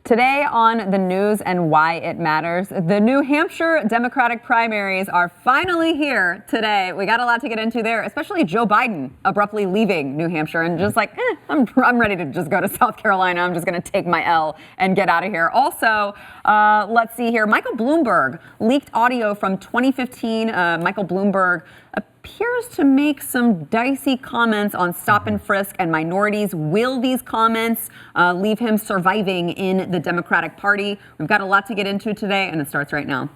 Today on the news and why it matters, the New Hampshire Democratic primaries are finally here today. We got a lot to get into there, especially Joe Biden abruptly leaving New Hampshire and just like, I'm ready to just go to South Carolina. I'm just going to take my L and get out of here. Also, let's see here. Michael Bloomberg leaked audio from 2015. Michael Bloomberg appears to make some dicey comments on stop and frisk and minorities. Will these comments leave him surviving in the Democratic Party? We've got a lot to get into today, and it starts right now.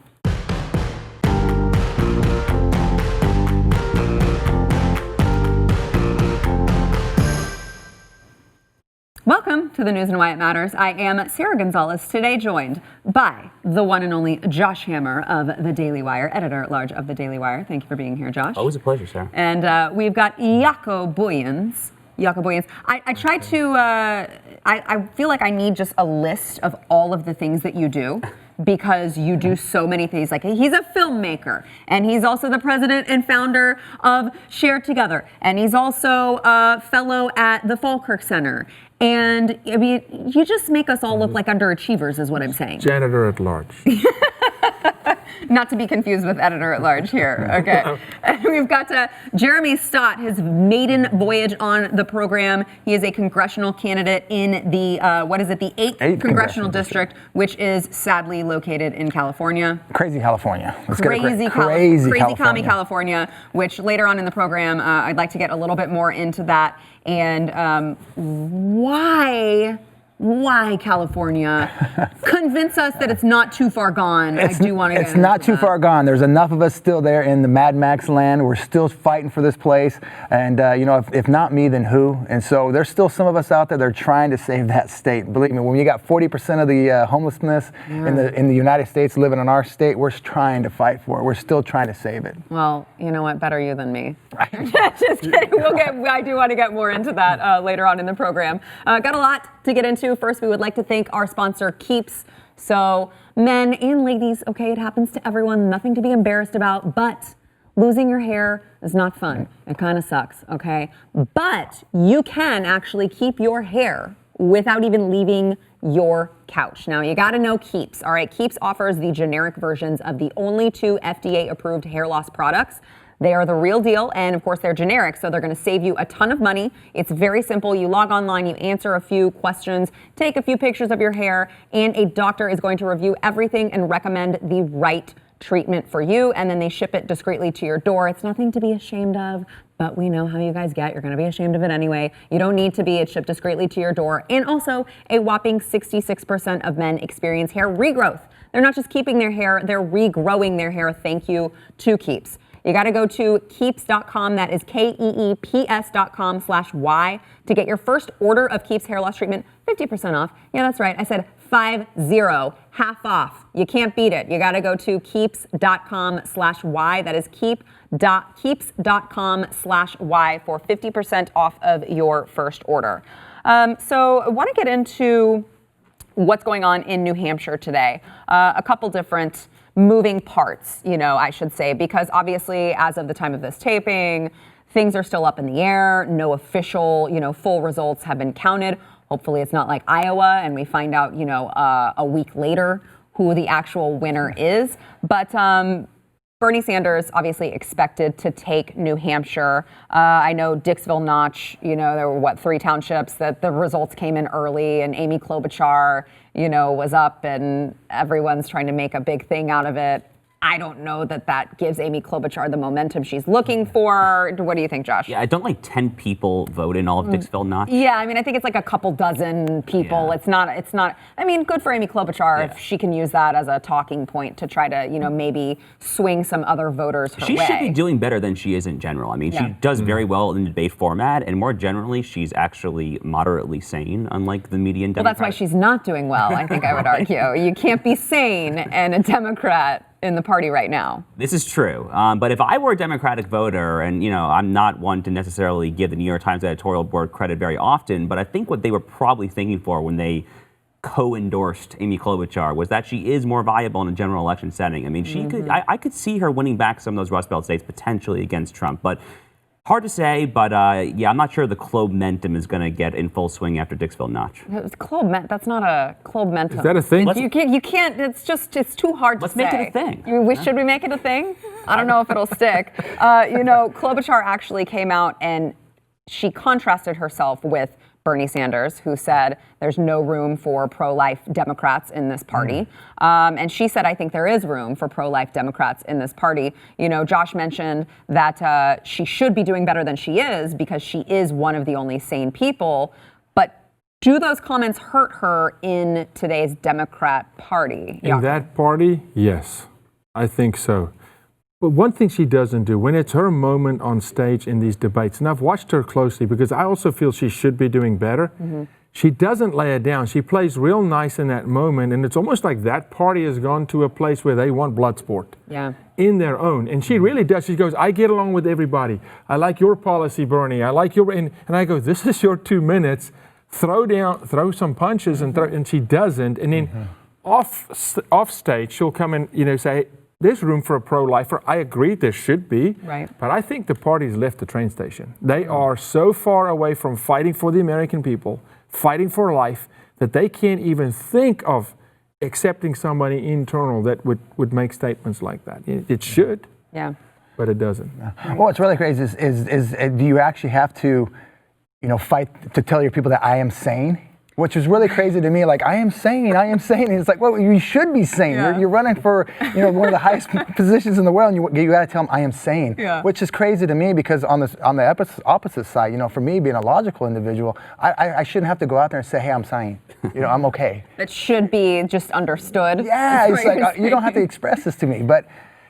Welcome to the News and Why It Matters. I am Sarah Gonzalez, today joined by the one and only Josh Hammer of The Daily Wire, editor-at-large of The Daily Wire. Thank you for being here, Josh. Always a pleasure, Sarah. And we've got Jaco Booyens. I tried to, I feel like I need just a list of all of the things that you do, because you do so many things. Like, he's a filmmaker, and he's also the president and founder of Share Together, and he's also a fellow at the Falkirk Center. And I mean, you just make us all look like underachievers, is what I'm saying. Janitor at large. Not to be confused with editor at large here. Okay. And we've got Jeremy Stott, his maiden voyage on the program. He is a congressional candidate in the, the 8th Congressional District, which is sadly located in California. Crazy California. Crazy commie California, which later on in the program, I'd like to get a little bit more into that. And why California? Convince us that it's not too far gone. I do want to get into that. It's not too far gone. There's enough of us still there in the Mad Max land. We're still fighting for this place. And, if not me, then who? And so there's still some of us out there that are trying to save that state. Believe me, when you got 40% of the homelessness in the United States living in our state, we're trying to fight for it. We're still trying to save it. Well, you know what? Better you than me. Just kidding. I do want to get more into that later on in the program. Got a lot to get into. First, we would like to thank our sponsor, Keeps. So, men and ladies, okay, it happens to everyone, nothing to be embarrassed about, but losing your hair is not fun. It kind of sucks, okay? But you can actually keep your hair without even leaving your couch. Now, you got to know Keeps, all right? Keeps offers the generic versions of the only 2 FDA-approved hair loss products. They are the real deal, and of course they're generic, so they're going to save you a ton of money. It's very simple. You log online, you answer a few questions, take a few pictures of your hair, and a doctor is going to review everything and recommend the right treatment for you, and then they ship it discreetly to your door. It's nothing to be ashamed of, but we know how you guys get. You're going to be ashamed of it anyway. You don't need to be. It's shipped discreetly to your door. And also, a whopping 66% of men experience hair regrowth. They're not just keeping their hair, they're regrowing their hair. Thank you to Keeps. You got to go to keeps.com. That is KEEPS.com/Y to get your first order of Keeps hair loss treatment 50% off. Yeah, that's right. I said 50, half off. You can't beat it. You got to go to keeps.com/Y. That is keeps.com/Y for 50% off of your first order. So I want to get into what's going on in New Hampshire today. A couple different moving parts, I should say, because obviously as of the time of this taping, things are still up in the air. No official, full results have been counted. Hopefully it's not like Iowa and we find out, a week later who the actual winner is. But Bernie Sanders obviously expected to take New Hampshire. I know Dixville Notch, there were 3 townships that the results came in early, and Amy Klobuchar, was up, and everyone's trying to make a big thing out of it. I don't know that gives Amy Klobuchar the momentum she's looking for. What do you think, Josh? Yeah, don't 10 people vote in all of Dixville Notch? Yeah, I mean, I think it's like a couple dozen people. Yeah. It's not, I mean, good for Amy Klobuchar if she can use that as a talking point to try to, maybe swing some other voters her way. She should be doing better than she is in general. I mean, she does very well in the debate format, and more generally, she's actually moderately sane, unlike the media and Democrats. Well, that's why she's not doing well, I think I would argue. You can't be sane and a Democrat in the party right now. This is true. But if I were a Democratic voter, and I'm not one to necessarily give the New York Times editorial board credit very often, but I think what they were probably thinking for when they co-endorsed Amy Klobuchar was that she is more viable in a general election setting. I mean, she could, I could see her winning back some of those Rust Belt states potentially against Trump, but Hard to say, but yeah, I'm not sure the Klobumentum is going to get in full swing after Dixville Notch. It's that's not a Klobumentum. Is that a thing? You can't, it's too hard to say. Let's make it a thing. Should we make it a thing? I don't know if it'll stick. Klobuchar actually came out and she contrasted herself with Bernie Sanders, who said there's no room for pro-life Democrats in this party. And she said, I think there is room for pro-life Democrats in this party. Josh mentioned that she should be doing better than she is because she is one of the only sane people. But do those comments hurt her in today's Democrat Party? In that party, yes, I think so. But one thing she doesn't do, when it's her moment on stage in these debates, and I've watched her closely because I also feel she should be doing better, she doesn't lay it down. She plays real nice in that moment, and it's almost like that party has gone to a place where they want blood sport in their own. And she really does. She goes, I get along with everybody. I like your policy, Bernie. I like your... And I go, this is your 2 minutes. Throw some punches, and she doesn't. And then off stage, she'll come and say, there's room for a pro-lifer. I agree there should be. Right. But I think the party's left the train station. They are so far away from fighting for the American people, fighting for life, that they can't even think of accepting somebody internal that would make statements like that. It should. Yeah. But it doesn't. Well, what's really crazy is do you actually have to, fight to tell your people that I am sane? Which is really crazy to me. Like, I am sane. And it's like, well, you should be sane. Yeah. You're running for, one of the highest positions in the world, and you got to tell them I am sane. Yeah. Which is crazy to me because on the opposite side, for me being a logical individual, I shouldn't have to go out there and say, hey, I'm sane. I'm okay. That should be just understood. Yeah, it's like you don't have to express this to me, but.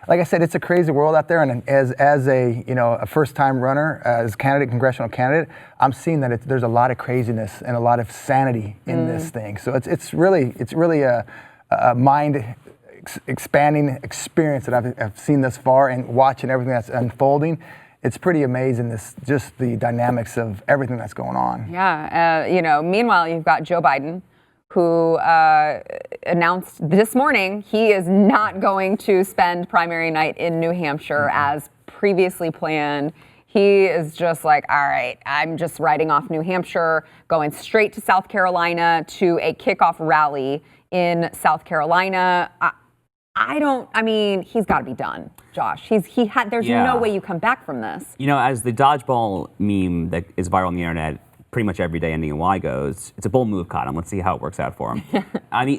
Like I said, it's a crazy world out there, and as a first-time runner, as congressional candidate, I'm seeing that there's a lot of craziness and a lot of sanity in this thing. So it's really a mind-expanding experience that I've seen thus far, and watching everything that's unfolding. It's pretty amazing, just the dynamics of everything that's going on. Yeah, meanwhile, you've got Joe Biden, who announced this morning he is not going to spend primary night in New Hampshire as previously planned. He is just like, all right, I'm just riding off New Hampshire, going straight to South Carolina to a kickoff rally in South Carolina. He's got to be done, Josh. There's no way you come back from this. As the dodgeball meme that is viral on the internet pretty much every day ending in Y goes, it's a bold move, Cotton. Let's see how it works out for him.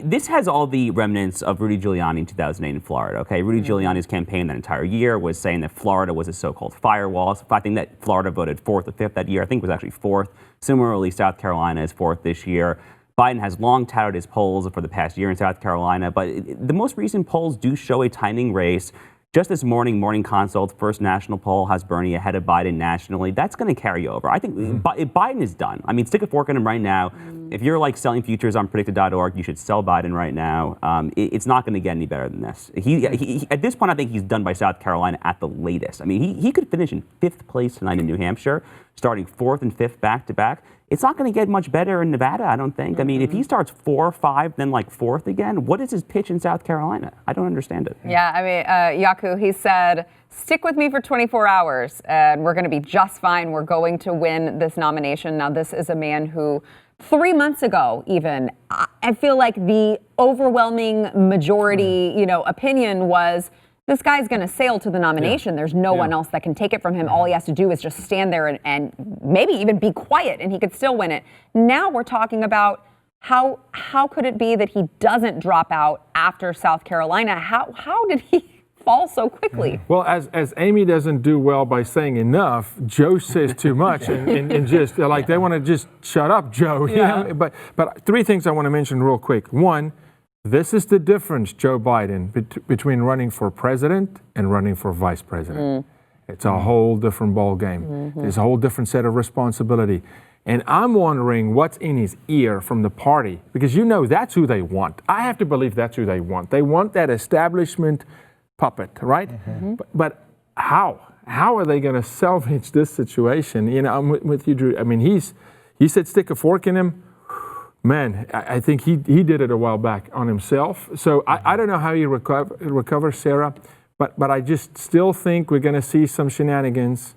This has all the remnants of Rudy Giuliani in 2008 in Florida, okay? Rudy Giuliani's campaign that entire year was saying that Florida was a so-called firewall. So I think that Florida voted 4th or 5th that year. I think it was actually 4th. Similarly, South Carolina is 4th this year. Biden has long touted his polls for the past year in South Carolina, but the most recent polls do show a tightening race. Just this morning, Morning Consult, first national poll has Bernie ahead of Biden nationally. That's going to carry over. I think Biden is done. Stick a fork in him right now. If you're like selling futures on predicted.org, you should sell Biden right now. It's not going to get any better than this. He at this point, I think he's done by South Carolina at the latest. He could finish in 5th place tonight in New Hampshire, starting 4th and 5th back to back. It's not going to get much better in Nevada, I don't think. If he starts 4, 5, then 4th again, what is his pitch in South Carolina? I don't understand it. Yeah, Yaku, he said, stick with me for 24 hours and we're going to be just fine. We're going to win this nomination. Now, this is a man who 3 months ago, even, I feel like the overwhelming majority, opinion was, this guy's going to sail to the nomination. There's no one else that can take it from him. All he has to do is just stand there and maybe even be quiet, and he could still win it. Now we're talking about how could it be that he doesn't drop out after South Carolina? How did he fall so quickly? Well, as Amy doesn't do well by saying enough, Joe says too much and just they want to just shut up, Joe. Yeah. But 3 things I want to mention real quick. One, this is the difference, Joe Biden, between running for president and running for vice president. It's a whole different ball game. There's a whole different set of responsibility. And I'm wondering what's in his ear from the party, because that's who they want. I have to believe that's who they want. They want that establishment puppet, right? But how? How are they going to salvage this situation? I'm with you, Drew. He said stick a fork in him. Man, I think he did it a while back on himself. So I don't know how he recovers, Sarah, but I just still think we're going to see some shenanigans.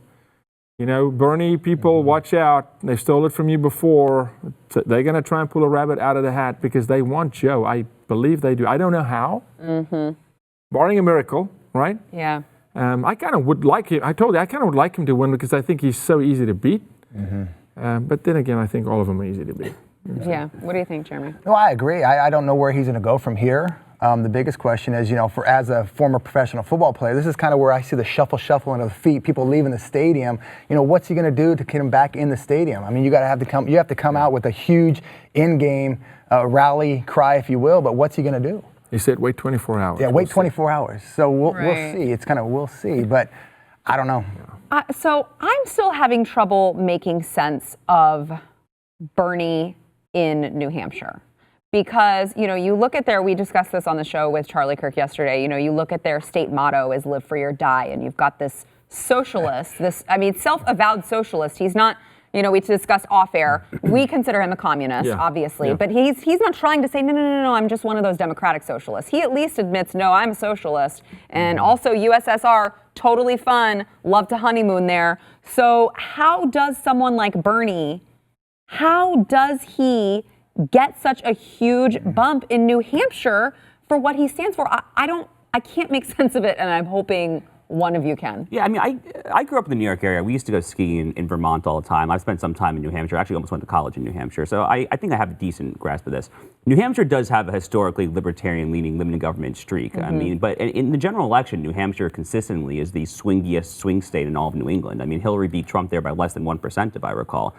You know, Bernie people, watch out. They stole it from you before. They're going to try and pull a rabbit out of the hat because they want Joe. I believe they do. I don't know how. Barring a miracle, right? Yeah. I kind of would like him. I told you, I kind of would like him to win because I think he's so easy to beat. But then again, I think all of them are easy to beat. Yeah. What do you think, Jeremy? No, I agree. I don't know where he's going to go from here. The biggest question is, you know, as a former professional football player, this is kind of where I see the shuffling of the feet, people leaving the stadium. You know, what's he going to do to get him back in the stadium? I mean, you have to come out with a huge in-game rally cry, if you will. But what's he going to do? He said, wait 24 hours. Yeah, wait 24 hours. So we'll see. It's kind of we'll see, but I don't know. So I'm still having trouble making sense of Bernie in New Hampshire. Because, you know, you look at we discussed this on the show with Charlie Kirk yesterday, you know, you look at their state motto is live free or die, and you've got this socialist, self-avowed socialist. He's not, you know, we discussed off air, we consider him a communist, obviously, but he's not trying to say, no, I'm just one of those democratic socialists. He at least admits, no, I'm a socialist, and also USSR, totally fun, love to honeymoon there. So how does someone like Bernie, how does he get such a huge bump in New Hampshire for what he stands for? I can't make sense of it, and I'm hoping one of you can. Yeah, I mean, I grew up in the New York area. We used to go skiing in Vermont all the time. I've spent some time in New Hampshire. I actually almost went to college in New Hampshire. So I think I have a decent grasp of this. New Hampshire does have a historically libertarian-leaning limited government streak. I mean, but in the general election, New Hampshire consistently is the swingiest swing state in all of New England. I mean, Hillary beat Trump there by less than 1%, if I recall.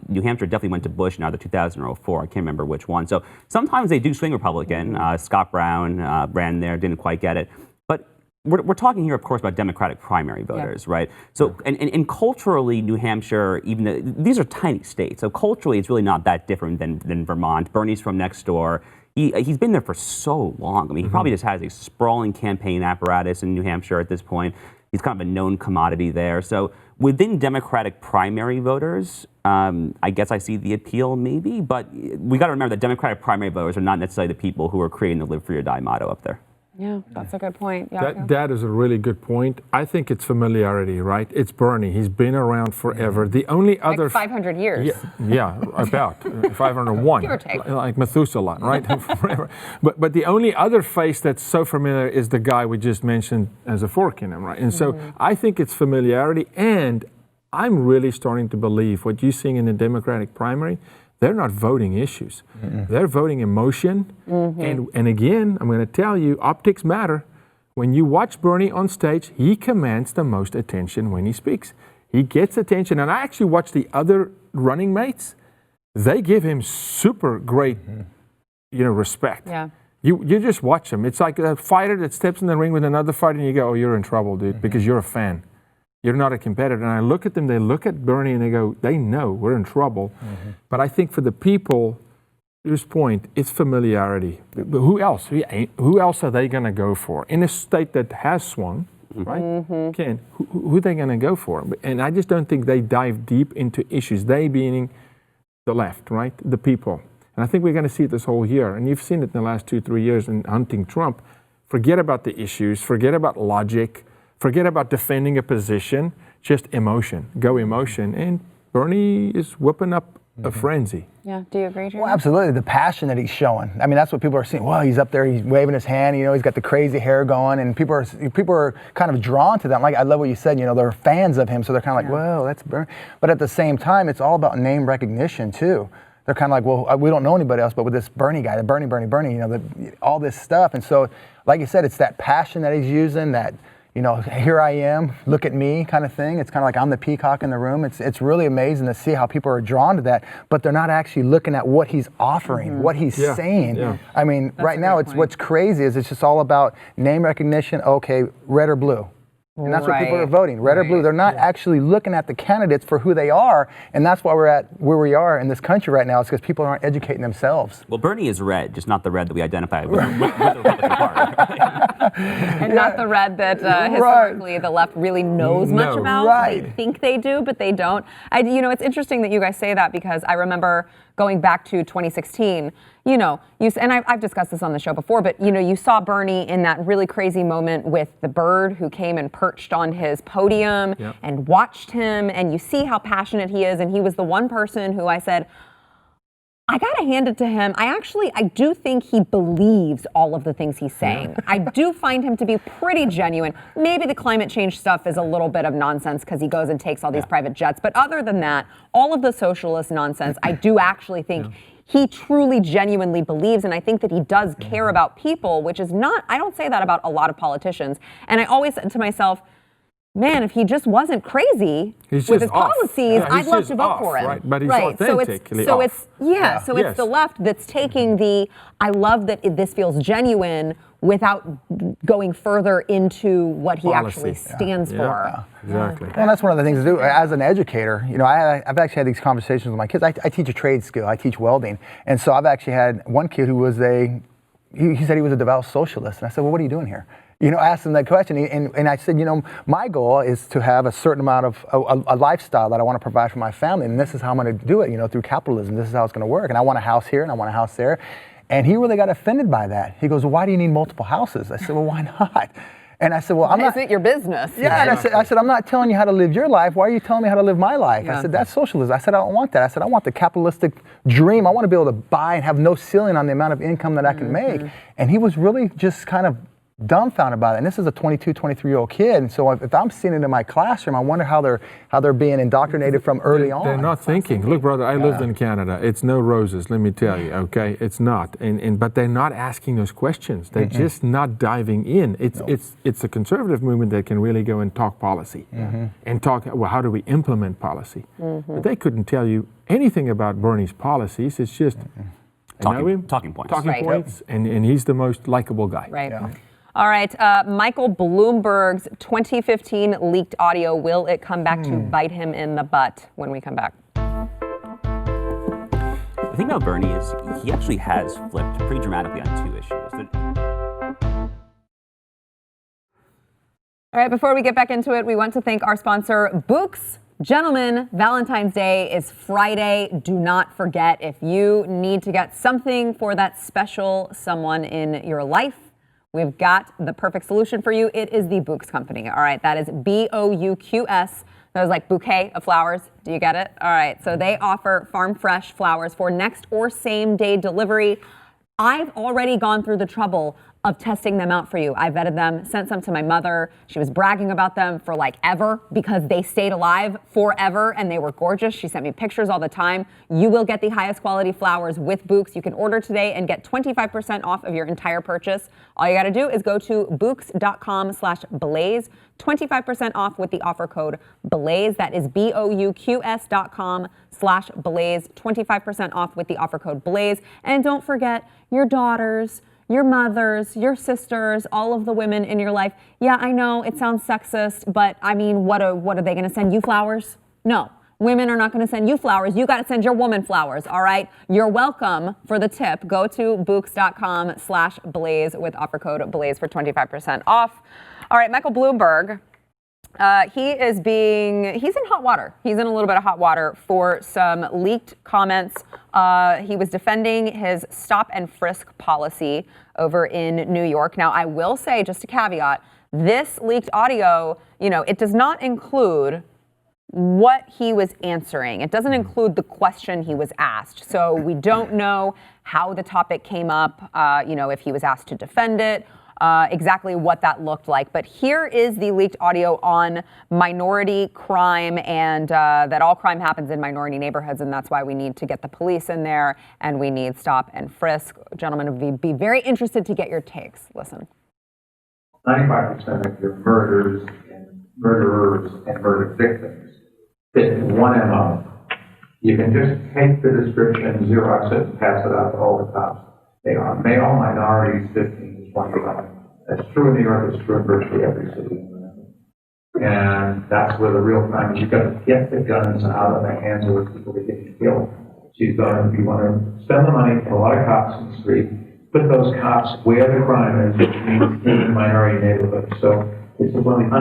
New Hampshire definitely went to Bush in either 2000 or 04. I can't remember which one. So sometimes they do swing Republican. Scott Brown ran there, didn't quite get it. But we're talking here, of course, about Democratic primary voters, right? So, and culturally, New Hampshire, these are tiny states. So culturally, it's really not that different than Vermont. Bernie's from next door. He's been there for so long. I mean, he probably just has a sprawling campaign apparatus in New Hampshire at this point. He's kind of a known commodity there. So within Democratic primary voters, I guess I see the appeal maybe, but we got to remember that Democratic primary voters are not necessarily the people who are creating the live free or die motto up there. Yeah, that's a good point. That is a really good point. I think it's familiarity, right? It's Bernie. He's been around forever. The only other... Like 500 years. Yeah, about 501. Give or take. Like Methuselah, right? Forever. But the only other face that's so familiar is the guy we just mentioned as a fork in him, right? And so I think it's familiarity, and I'm really starting to believe what you're seeing in the Democratic primary, they're not voting issues. They're voting emotion. And again, I'm going to tell you, optics matter. When you watch Bernie on stage, he commands the most attention when he speaks. He gets attention. And I actually watch the other running mates. They give him super great, respect. Yeah. You just watch him. It's like a fighter that steps in the ring with another fighter and you go, oh, you're in trouble, dude, because you're a fan. You're not a competitor. And I look at them, they look at Bernie and they go, they know we're in trouble. But I think for the people, this point, it's familiarity. But who else? Who else are they going to go for? In a state that has swung, right? Who are they going to go for? And I just don't think they dive deep into issues. They being the left, right? The people. And I think we're going to see it this whole year. And you've seen it in the last 2-3 years in hunting Trump. Forget about the issues. Forget about logic. Forget about defending a position, just emotion. Go emotion. And Bernie is whipping up a frenzy. Yeah, do you agree, Jeremy? Well, absolutely. The passion that he's showing. I mean, that's what people are seeing. Well, he's up there, he's waving his hand, he's got the crazy hair going, and people are kind of drawn to that. Like, I love what you said, they're fans of him, so they're kind of like, well, that's Bernie. But at the same time, it's all about name recognition, too. They're kind of like, well, we don't know anybody else, but with this Bernie guy, the Bernie, all this stuff. And so, like you said, it's that passion that he's using, that, here I am, look at me kind of thing. It's kind of like I'm the peacock in the room. It's really amazing to see how people are drawn to that, but they're not actually looking at what he's offering, what he's saying. Yeah. I mean, that's right now, what's crazy is it's just all about name recognition. Okay, red or blue. And that's what people are voting, red or blue. They're not actually looking at the candidates for who they are, and that's why we're at where we are in this country right now. It's because people aren't educating themselves. Well, Bernie is red, just not the red that we identify with the Republican Party. And not the red that historically the left really knows much about. They think they do, but they don't. It's interesting that you guys say that, because I remember going back to 2016, and I've discussed this on the show before, but you saw Bernie in that really crazy moment with the bird who came and perched on his podium and watched him, and you see how passionate he is, and he was the one person who I said, I gotta hand it to him. I do think he believes all of the things he's saying. I do find him to be pretty genuine. Maybe the climate change stuff is a little bit of nonsense because he goes and takes all these private jets. But other than that, all of the socialist nonsense, I do actually think he truly, genuinely believes. And I think that he does care about people, which is not, I don't say that about a lot of politicians. And I always said to myself, man, if he just wasn't crazy with his policies, I'd love to vote for him. Right, but he's authentically so off. It's the left that's taking I love that this feels genuine without going further into what he actually stands for. Exactly. Well, that's one of the things to do. As an educator, I've actually had these conversations with my kids. I teach a trade skill. I teach welding. And so I've actually had one kid who was he said he was a devout socialist. And I said, well, what are you doing here? I asked him that question, and I said, my goal is to have a certain amount of a lifestyle that I want to provide for my family, and this is how I'm going to do it, through capitalism. This is how it's going to work, and I want a house here, and I want a house there. And he really got offended by that. He goes, well, why do you need multiple houses? I said, well, why not? And I said, well, I'm not. Is it your business? Yeah, and I said, I'm not telling you how to live your life. Why are you telling me how to live my life? I said, that's socialism. I said, I don't want that. I said, I want the capitalistic dream. I want to be able to buy and have no ceiling on the amount of income that I can make. And he was really just kind of dumbfounded by that. And this is a 22, 23-year-old kid. And so if I'm seeing it in my classroom, I wonder how they're being indoctrinated from early on. They're not thinking. Look, brother, I lived in Canada. It's no roses, let me tell you, okay? It's not. But they're not asking those questions. They're just not diving in. It's a conservative movement that can really go and talk policy and talk, well, how do we implement policy? But they couldn't tell you anything about Bernie's policies. It's just talking points. Talking points, and he's the most likable guy. Right. Yeah. All right, Michael Bloomberg's 2015 leaked audio, will it come back to bite him in the butt when we come back? The thing about Bernie is he actually has flipped pretty dramatically on two issues. All right, before we get back into it, we want to thank our sponsor, Books. Gentlemen, Valentine's Day is Friday. Do not forget, if you need to get something for that special someone in your life, we've got the perfect solution for you. It is the Books Company. All right, that is BOUQS. That was like bouquet of flowers. Do you get it? All right, so they offer farm fresh flowers for next or same day delivery. I've already gone through the trouble of testing them out for you. I vetted them, sent some to my mother. She was bragging about them for like ever because they stayed alive forever and they were gorgeous. She sent me pictures all the time. You will get the highest quality flowers with Books. You can order today and get 25% off of your entire purchase. All you gotta do is go to Books.com/Blaze. 25% off with the offer code BLAZE. That is BOUQS.com/Blaze. 25% off with the offer code BLAZE. And don't forget your daughters, your mothers, your sisters, all of the women in your life. Yeah, I know it sounds sexist, but I mean, what are they going to send you flowers? No, women are not going to send you flowers. You got to send your woman flowers, all right? You're welcome for the tip. Go to Books.com/Blaze with offer code BLAZE for 25% off. All right, Michael Bloomberg. He's in hot water. He's in a little bit of hot water for some leaked comments. He was defending his stop-and-frisk policy over in New York. Now, I will say, just a caveat, this leaked audio, it does not include what he was answering. It doesn't include the question he was asked. So we don't know how the topic came up, if he was asked to defend it, exactly what that looked like. But here is the leaked audio on minority crime and that all crime happens in minority neighborhoods, and that's why we need to get the police in there and we need stop and frisk. Gentlemen, would be very interested to get your takes. Listen. 95% of your murderers and murder victims fit in one MO. You can just take the description, Xerox it, and pass it out to all the cops. They are male, minorities, 15 to 25. That's true in New York, it's true in virtually every city. And that's where the real crime is. You've got to get the guns out of the hands of the people that get killed. So you want to spend the money for a lot of cops in the street, put those cops where the crime is, which means in the minority neighborhood. So it's one of the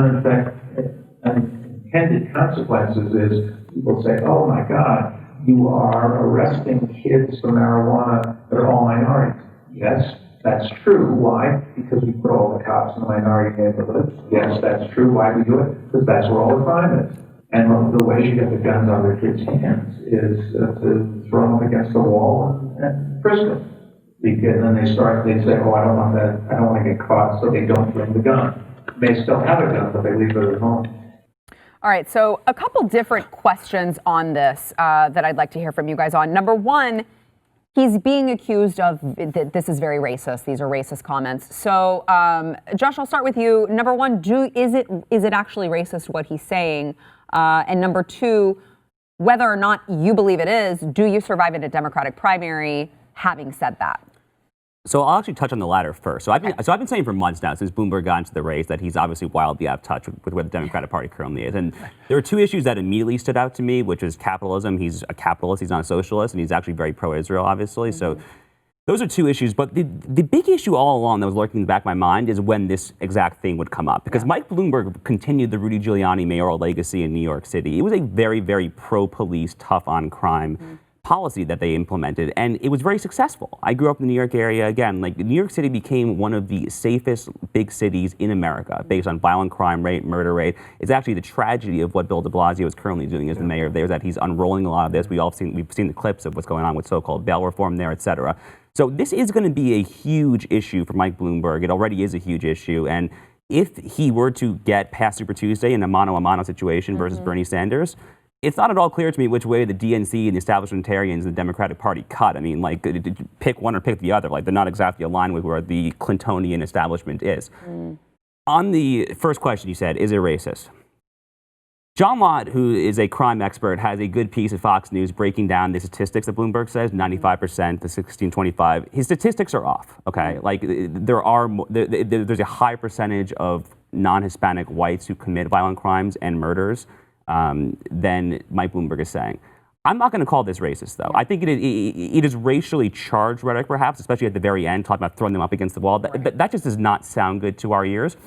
unintended consequences is people say, oh my God, you are arresting kids for marijuana that are all minorities. Yes, that's true. Why? Because we put all the cops in the minority neighborhoods. Yes, that's true. Why do we do it? Because that's where all the crime is. And the way you get the guns out of the kids' hands is to throw them against the wall and frisk them. And then they say, oh, I don't want that, I don't want to get caught, so they don't bring the gun. They still have a gun, but they leave it at home. All right, so a couple different questions on this that I'd like to hear from you guys on. Number one, he's being accused of, this is very racist, these are racist comments. So, Josh, I'll start with you. Number one, is it actually racist what he's saying? And number two, whether or not you believe it is, do you survive in a Democratic primary having said that? So I'll actually touch on the latter first. So I've been saying for months now, since Bloomberg got into the race, that he's obviously wildly out of touch with where the Democratic Party currently is. And there are two issues that immediately stood out to me, which is capitalism. He's a capitalist, he's not a socialist, and he's actually very pro-Israel, obviously. Mm-hmm. So those are two issues. But the big issue all along that was lurking in the back of my mind is when this exact thing would come up. Because Mike Bloomberg continued the Rudy Giuliani mayoral legacy in New York City. It was a very, very pro-police, tough on crime policy that they implemented, and it was very successful. I grew up in the New York area. Again, like New York City became one of the safest big cities in America based on violent crime rate, murder rate. It's actually the tragedy of what Bill de Blasio is currently doing as the mayor there, that he's unrolling a lot of this. We've seen the clips of what's going on with so-called bail reform there, et cetera. So this is going to be a huge issue for Mike Bloomberg. It already is a huge issue, and if he were to get past Super Tuesday in a mano-a-mano situation versus Bernie Sanders, it's not at all clear to me which way the DNC and the establishmentarians and the Democratic Party cut. I mean, like, pick one or pick the other. Like, they're not exactly aligned with where the Clintonian establishment is. On the first question you said, is it racist? John Lott, who is a crime expert, has a good piece at Fox News breaking down the statistics that Bloomberg says, 95% to 1625. His statistics are off, okay? Like, there's a high percentage of non-Hispanic whites who commit violent crimes and murders than Mike Bloomberg is saying. I'm not going to call this racist, though. I think it is racially charged rhetoric, perhaps, especially at the very end, talking about throwing them up against the wall. That just does not sound good to our ears.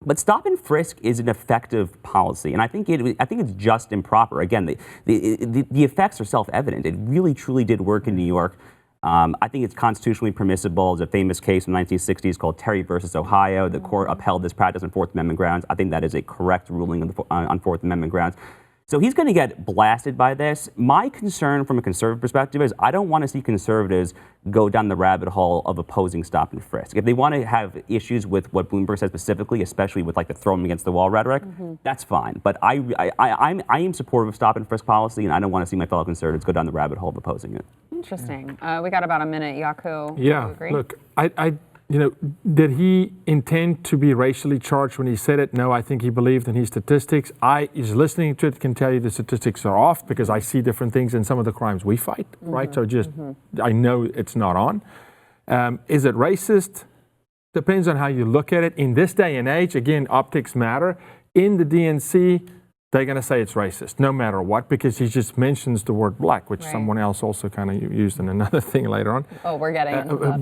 But stop and frisk is an effective policy, and I think it's just improper. Again, the effects are self-evident. It really, truly did work in New York. I think it's constitutionally permissible. There's a famous case from the 1960s called Terry versus Ohio. The court upheld this practice on Fourth Amendment grounds. I think that is a correct ruling on Fourth Amendment grounds. So he's going to get blasted by this. My concern from a conservative perspective is I don't want to see conservatives go down the rabbit hole of opposing stop and frisk. If they want to have issues with what Bloomberg says specifically, especially with like the throw them against the wall rhetoric, that's fine. But I am supportive of stop and frisk policy, and I don't want to see my fellow conservatives go down the rabbit hole of opposing it. Interesting. We got about a minute, Yaku. Yeah, do you agree? Look, did he intend to be racially charged when he said it? No, I think he believed in his statistics. Is listening to it can tell you the statistics are off because I see different things in some of the crimes we fight, right? So I know it's not on. Is it racist? Depends on how you look at it. In this day and age, again, optics matter. In the DNC, they're going to say it's racist, no matter what, because he just mentions the word black, which someone else also kind of used in another thing later on. Oh, we're getting into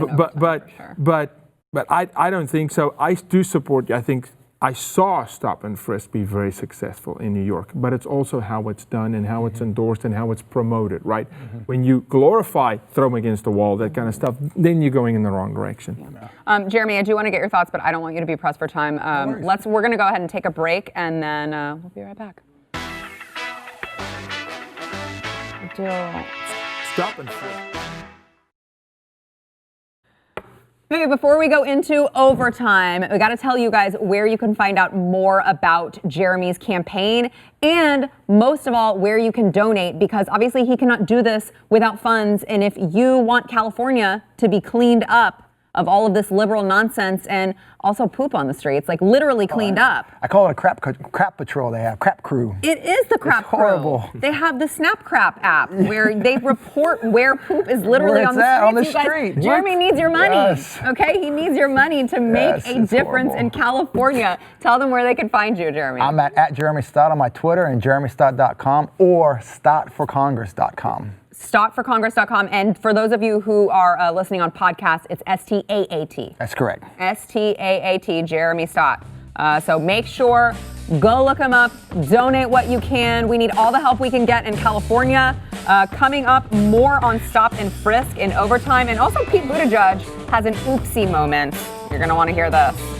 But I don't think so. I do support. I think I saw stop and frisk be very successful in New York, but it's also how it's done and how it's endorsed and how it's promoted, right? When you glorify throw them against the wall, that kind of stuff, then you're going in the wrong direction. Jeremy, I do want to get your thoughts, but I don't want you to be pressed for time. We're going to go ahead and take a break, and then we'll be right back. Stop and frisk. Okay, before we go into overtime, we got to tell you guys where you can find out more about Jeremy's campaign and most of all, where you can donate, because obviously he cannot do this without funds. And if you want California to be cleaned up of all of this liberal nonsense and also poop on the streets, like literally cleaned up. I call it a crap patrol they have, crap crew. It is the crap crew. Horrible. They have the Snap Crap app where they report where poop is literally on the street. Jeremy needs your money. Yes. Okay, he needs your money to make a difference in California. Tell them where they can find you, Jeremy. I'm at Jeremy Stott on my Twitter and jeremystott.com or stotforcongress.com. stotforcongress.com. And for those of you who are listening on podcasts, it's STAAT. That's correct. STAAT, Jeremy Stott. So make sure, go look him up, donate what you can. We need all the help we can get in California. Coming up, more on stop and frisk in overtime. And also Pete Buttigieg has an oopsie moment. You're going to want to hear this.